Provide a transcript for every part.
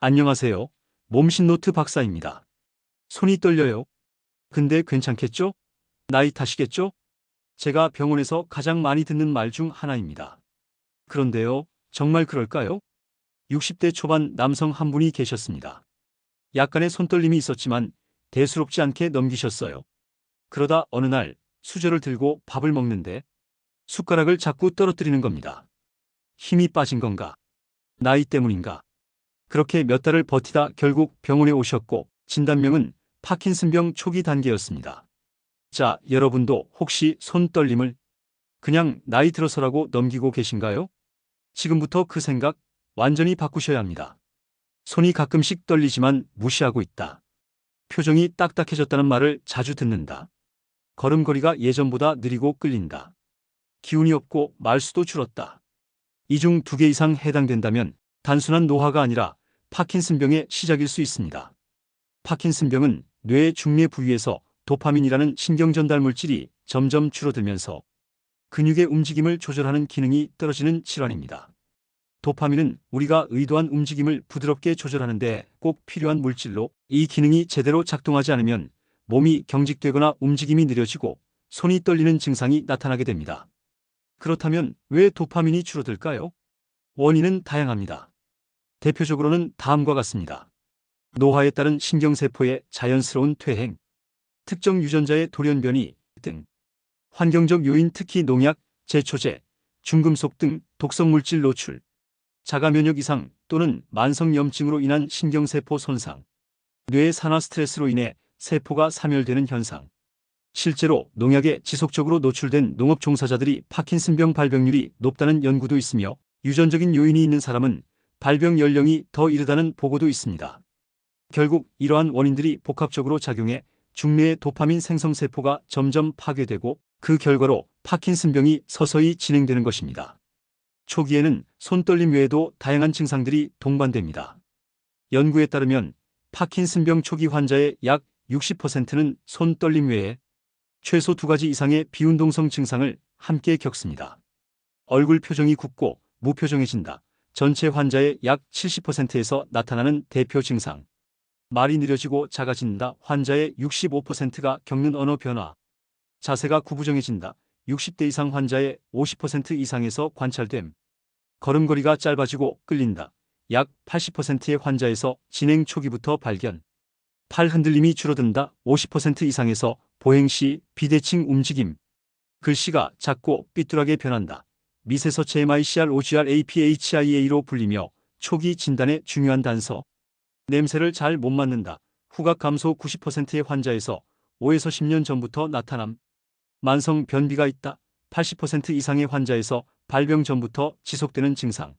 안녕하세요. 몸신노트 박사입니다. 손이 떨려요. 근데 괜찮겠죠? 나이 탓이겠죠? 제가 병원에서 가장 많이 듣는 말 중 하나입니다. 그런데요, 정말 그럴까요? 60대 초반 남성 한 분이 계셨습니다. 약간의 손떨림이 있었지만 대수롭지 않게 넘기셨어요. 그러다 어느 날 수저를 들고 밥을 먹는데 숟가락을 자꾸 떨어뜨리는 겁니다. 힘이 빠진 건가? 나이 때문인가? 그렇게 몇 달을 버티다 결국 병원에 오셨고 진단명은 파킨슨병 초기 단계였습니다. 자, 여러분도 혹시 손떨림을 그냥 나이 들어서라고 넘기고 계신가요? 지금부터 그 생각 완전히 바꾸셔야 합니다. 손이 가끔씩 떨리지만 무시하고 있다. 표정이 딱딱해졌다는 말을 자주 듣는다. 걸음걸이가 예전보다 느리고 끌린다. 기운이 없고 말수도 줄었다. 이 중 2개 이상 해당된다면 단순한 노화가 아니라 파킨슨병의 시작일 수 있습니다. 파킨슨병은 뇌의 중뇌 부위에서 도파민이라는 신경전달 물질이 점점 줄어들면서 근육의 움직임을 조절하는 기능이 떨어지는 질환입니다. 도파민은 우리가 의도한 움직임을 부드럽게 조절하는 데 꼭 필요한 물질로 이 기능이 제대로 작동하지 않으면 몸이 경직되거나 움직임이 느려지고 손이 떨리는 증상이 나타나게 됩니다. 그렇다면 왜 도파민이 줄어들까요? 원인은 다양합니다. 대표적으로는 다음과 같습니다. 노화에 따른 신경세포의 자연스러운 퇴행, 특정 유전자의 돌연변이 등, 환경적 요인 특히 농약, 제초제, 중금속 등 독성물질 노출, 자가면역 이상 또는 만성염증으로 인한 신경세포 손상, 뇌의 산화 스트레스로 인해 세포가 사멸되는 현상. 실제로 농약에 지속적으로 노출된 농업 종사자들이 파킨슨병 발병률이 높다는 연구도 있으며 유전적인 요인이 있는 사람은 발병 연령이 더 이르다는 보고도 있습니다. 결국 이러한 원인들이 복합적으로 작용해 중뇌의 도파민 생성세포가 점점 파괴되고 그 결과로 파킨슨병이 서서히 진행되는 것입니다. 초기에는 손떨림 외에도 다양한 증상들이 동반됩니다. 연구에 따르면 파킨슨병 초기 환자의 약 60%는 손떨림 외에 최소 2가지 이상의 비운동성 증상을 함께 겪습니다. 얼굴 표정이 굳고 무표정해진다. 전체 환자의 약 70%에서 나타나는 대표 증상. 말이 느려지고 작아진다. 환자의 65%가 겪는 언어 변화. 자세가 구부정해진다. 60대 이상 환자의 50% 이상에서 관찰됨. 걸음걸이가 짧아지고 끌린다. 약 80%의 환자에서 진행 초기부터 발견. 팔 흔들림이 줄어든다. 50% 이상에서 보행 시 비대칭 움직임. 글씨가 작고 삐뚤하게 변한다. 미세서체 MICR-OGR-APHIA로 불리며 초기 진단에 중요한 단서. 냄새를 잘 못 맡는다. 후각 감소 90%의 환자에서 5에서 10년 전부터 나타남. 만성 변비가 있다. 80% 이상의 환자에서 발병 전부터 지속되는 증상.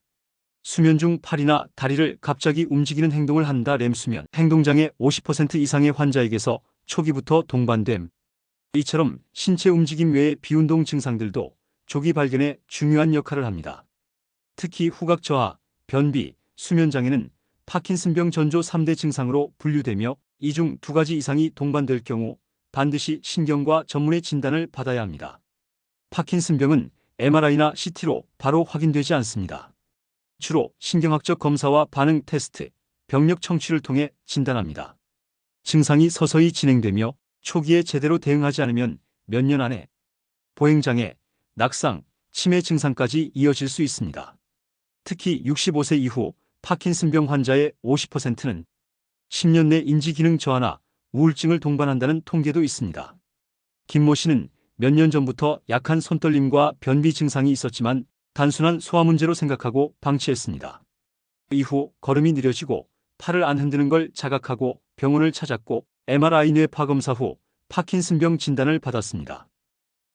수면 중 팔이나 다리를 갑자기 움직이는 행동을 한다. 렘수면 행동장애 50% 이상의 환자에게서 초기부터 동반됨. 이처럼 신체 움직임 외의 비운동 증상들도 조기 발견에 중요한 역할을 합니다. 특히 후각 저하, 변비, 수면장애는 파킨슨병 전조 3대 증상으로 분류되며 이 중 2가지 이상이 동반될 경우 반드시 신경과 전문의 진단을 받아야 합니다. 파킨슨병은 MRI나 CT로 바로 확인되지 않습니다. 주로 신경학적 검사와 반응 테스트, 병력 청취를 통해 진단합니다. 증상이 서서히 진행되며 초기에 제대로 대응하지 않으면 몇 년 안에 보행장애, 낙상, 치매 증상까지 이어질 수 있습니다. 특히 65세 이후 파킨슨병 환자의 50%는 10년 내 인지기능 저하나 우울증을 동반한다는 통계도 있습니다. 김모 씨는 몇 년 전부터 약한 손떨림과 변비 증상이 있었지만 단순한 소화 문제로 생각하고 방치했습니다. 이후 걸음이 느려지고 팔을 안 흔드는 걸 자각하고 병원을 찾았고 MRI 뇌파 검사 후 파킨슨병 진단을 받았습니다.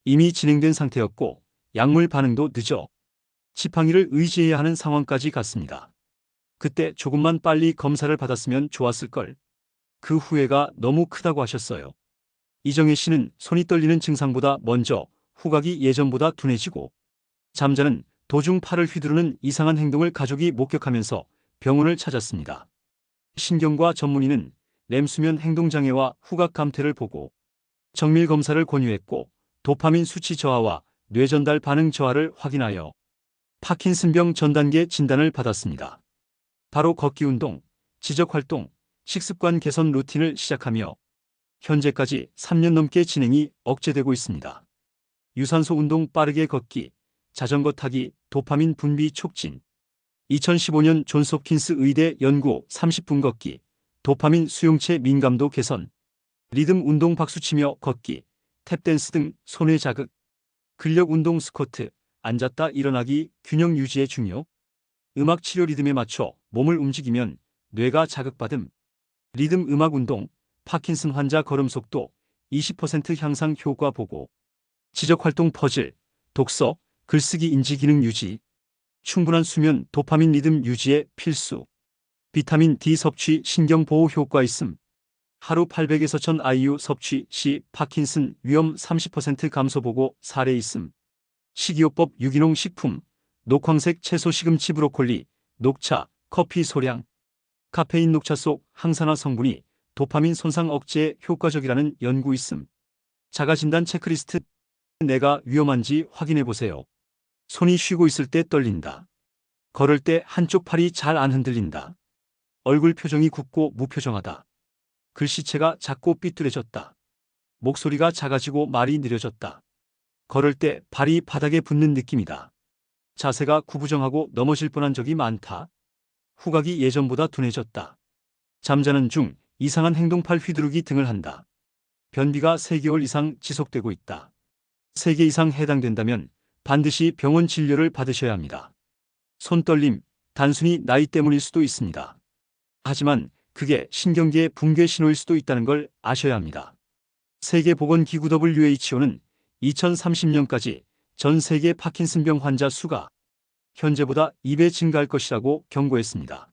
이미 진행된 상태였고 약물 반응도 늦어 지팡이를 의지해야 하는 상황까지 갔습니다. 그때 조금만 빨리 검사를 받았으면 좋았을걸. 그 후회가 너무 크다고 하셨어요. 이정혜 씨는 손이 떨리는 증상보다 먼저 후각이 예전보다 둔해지고 잠자는 도중 팔을 휘두르는 이상한 행동을 가족이 목격하면서 병원을 찾았습니다. 신경과 전문의는 렘수면 행동장애와 후각 감퇴를 보고 정밀 검사를 권유했고 도파민 수치 저하와 뇌전달 반응 저하를 확인하여 파킨슨병 전단계 진단을 받았습니다. 바로 걷기 운동, 지적활동, 식습관 개선 루틴을 시작하며 현재까지 3년 넘게 진행이 억제되고 있습니다. 유산소 운동 빠르게 걷기, 자전거 타기, 도파민 분비 촉진. 2015년 존스홉킨스 의대 연구 30분 걷기, 도파민 수용체 민감도 개선. 리듬 운동 박수치며 걷기, 탭댄스 등 손의 자극. 근력 운동 스쿼트, 앉았다 일어나기 균형 유지에 중요. 음악 치료 리듬에 맞춰 몸을 움직이면 뇌가 자극받음. 리듬 음악 운동, 파킨슨 환자 걸음 속도 20% 향상 효과 보고. 지적활동 퍼즐, 독서, 글쓰기 인지 기능 유지. 충분한 수면 도파민 리듬 유지에 필수. 비타민 D 섭취 신경 보호 효과 있음. 하루 800에서 1000 IU 섭취 시 파킨슨 위험 30% 감소 보고 사례 있음. 식이요법 유기농 식품, 녹황색 채소 시금치 브로콜리, 녹차, 커피 소량. 카페인 녹차 속 항산화 성분이 도파민 손상 억제에 효과적이라는 연구 있음. 자가진단 체크리스트. 내가 위험한지 확인해 보세요. 손이 쉬고 있을 때 떨린다. 걸을 때 한쪽 팔이 잘 안 흔들린다. 얼굴 표정이 굳고 무표정하다. 글씨체가 작고 삐뚤어졌다. 목소리가 작아지고 말이 느려졌다. 걸을 때 발이 바닥에 붙는 느낌이다. 자세가 구부정하고 넘어질 뻔한 적이 많다. 후각이 예전보다 둔해졌다. 잠자는 중 이상한 행동 팔 휘두르기 등을 한다. 변비가 3개월 이상 지속되고 있다. 3개 이상 해당된다면 반드시 병원 진료를 받으셔야 합니다. 손떨림, 단순히 나이 때문일 수도 있습니다. 하지만 그게 신경계의 붕괴 신호일 수도 있다는 걸 아셔야 합니다. 세계보건기구 WHO는 2030년까지 전 세계 파킨슨병 환자 수가 현재보다 2배 증가할 것이라고 경고했습니다.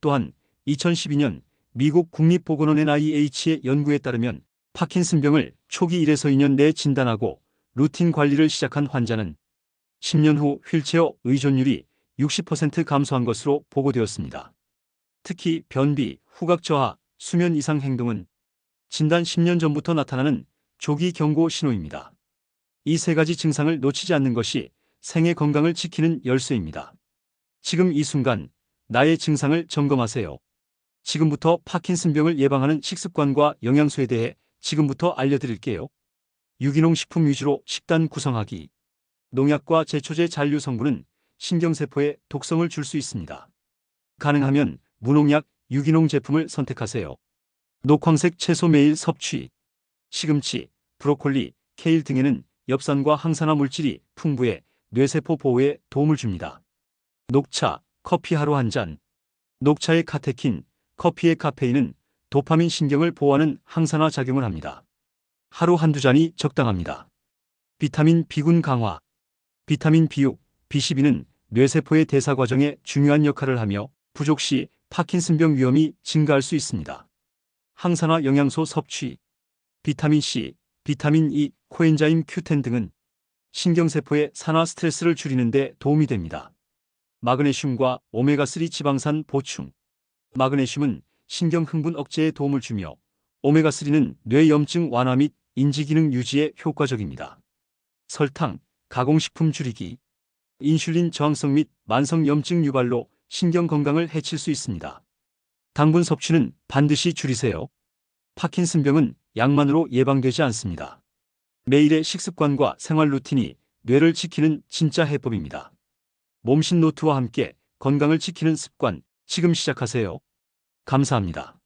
또한 2012년 미국 국립보건원 NIH의 연구에 따르면 파킨슨병을 초기 1에서 2년 내에 진단하고 루틴 관리를 시작한 환자는 10년 후 휠체어 의존율이 60% 감소한 것으로 보고되었습니다. 특히 변비, 후각 저하, 수면 이상 행동은 진단 10년 전부터 나타나는 조기 경고 신호입니다. 이 3가지 증상을 놓치지 않는 것이 생애 건강을 지키는 열쇠입니다. 지금 이 순간 나의 증상을 점검하세요. 지금부터 파킨슨병을 예방하는 식습관과 영양소에 대해 지금부터 알려드릴게요. 유기농 식품 위주로 식단 구성하기. 농약과 제초제 잔류 성분은 신경세포에 독성을 줄 수 있습니다. 가능하면 무농약, 유기농 제품을 선택하세요. 녹황색 채소 매일 섭취. 시금치, 브로콜리, 케일 등에는 엽산과 항산화 물질이 풍부해 뇌세포 보호에 도움을 줍니다. 녹차, 커피 하루 한 잔. 녹차의 카테킨, 커피의 카페인은 도파민 신경을 보호하는 항산화 작용을 합니다. 하루 한두 잔이 적당합니다. 비타민 B군 강화. 비타민 B6, B12는 뇌세포의 대사 과정에 중요한 역할을 하며 부족 시 파킨슨병 위험이 증가할 수 있습니다. 항산화 영양소 섭취. 비타민 C, 비타민 E, 코엔자임 Q10 등은 신경세포의 산화 스트레스를 줄이는 데 도움이 됩니다. 마그네슘과 오메가3 지방산 보충. 마그네슘은 신경 흥분 억제에 도움을 주며 오메가3는 뇌염증 완화 및 인지기능 유지에 효과적입니다. 설탕, 가공식품 줄이기. 인슐린 저항성 및 만성염증 유발로 신경 건강을 해칠 수 있습니다. 당분 섭취는 반드시 줄이세요. 파킨슨병은 약만으로 예방되지 않습니다. 매일의 식습관과 생활 루틴이 뇌를 지키는 진짜 해법입니다. 몸신 노트와 함께 건강을 지키는 습관, 지금 시작하세요. 감사합니다.